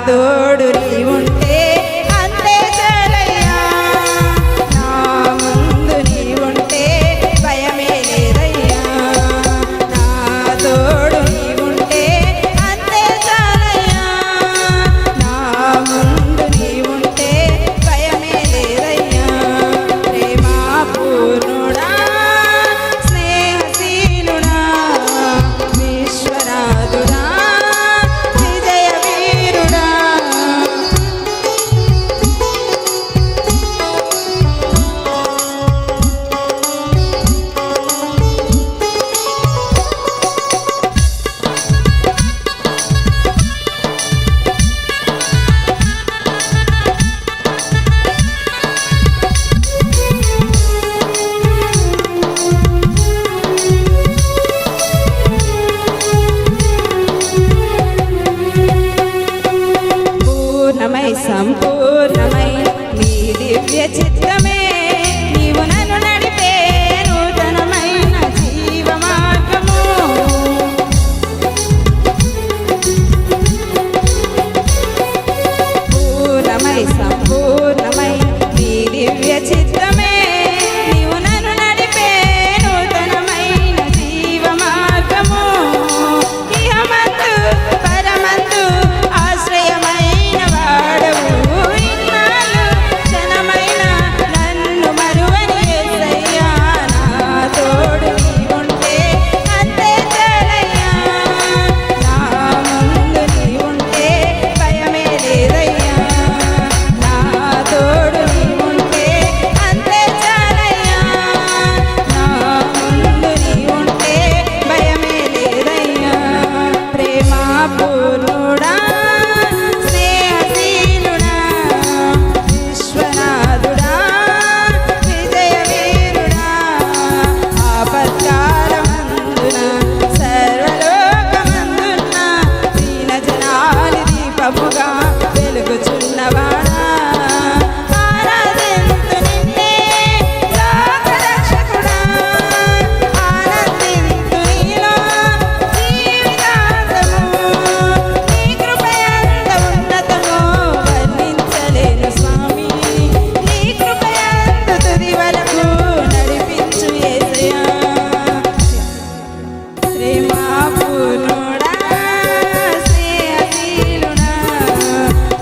తోడు నీవుంటే అంతే చాలయ్యా, నా ముందు నీవుంటే భయమే లేదయ్యా. నా తోడు నీవుంటే అంతే చాలయ్యా, నా ముందు నీవుంటే భయమే లేదయ్యా. ప్రేమా పూర్ణుడా, స్నేహశీలుడా, విశ్వనాథుడా, విజయ వీరుడా. పూర్ణమై సంపూర్ణమై నీ దివ్య చిత్తమే, నీవు నన్ను నడిపే నూతనమైన జీవ మార్గము. పూర్ణమై సంపూర్ణమై నీ దివ్య చిత్తమే, నీవు నన్ను నడిపే నూతనమైన జీవ మార్గము. ఇహమందు పరమందు ఆశ్రయమైన వాడవు, ఇన్నాళ్ళు క్షణమైన నన్ను మరువని యేసయ్యా. నా తోడు నీవుంటే అంతే చాలయ్యా, నా ముందు నీవుంటే భయమే లేదయ్యా. నా తోడు నీవుంటే అంతే చాలయ్యా, నా ముందు నీవుంటే భయమే లేదయ్యా. ప్రేమా పూర్ణుడా, స్నేహశీలుడా, విశ్వనాథుడా, విజయ వీరుడా. ఆపత్కాలమందున సర్వలోకమందున దీన జనాలి దీపముగా వెలుగుచున్నవాడా. ఆరాధింతు నిన్నే లోకరక్షకుడా, ఆనందింతు నీలో జీవితాంతము. నీ కృపయంత ఉన్నతము వర్ణించలేను స్వామి, నీ కృపయంత తుది వరకు నడిపించు యేసయ్యా. ప్రేమా పూర్ణుడా, స్నేహశీలుడా,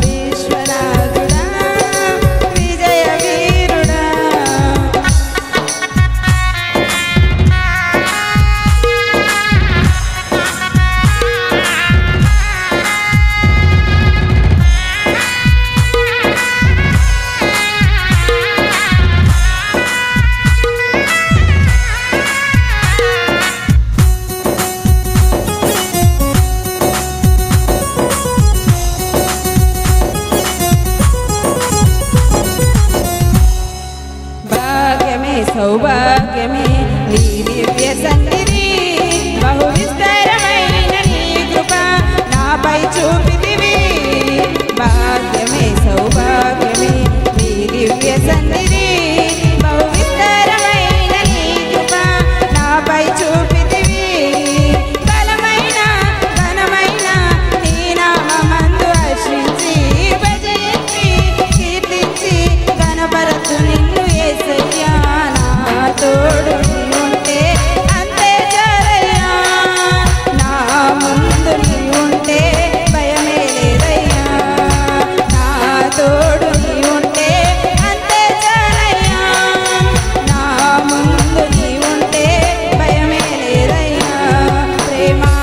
విశ్వనాథుడా, విజయ వీరుడా. భాగ్యమే సౌభాగ్యమే నీ దివ్య సన్నిధి, బహు విస్తారమైన నీ కృప నాపై చూపితివి. భాగ్యమే సౌభాగ్యమే నీ దివ్య సన్నిధి, బహు విస్తారమైన నీ కృప నాపై చూపితివి. బలమైన ఘనమైన నీ నామమందు హర్షించి భజించి కీర్తించి ఘనపరచు నిన్ను యేసయ్యా. నా తోడు నీవుంటే అంతే చాలయ్యా, నా ముందు నీవుంటే భయమే లేదయ్యా. నా తోడు నీవుంటే అంతే చాలయ్యా, నా ముందు నీవుంటే భయమే లేదయ్యా. ప్రేమా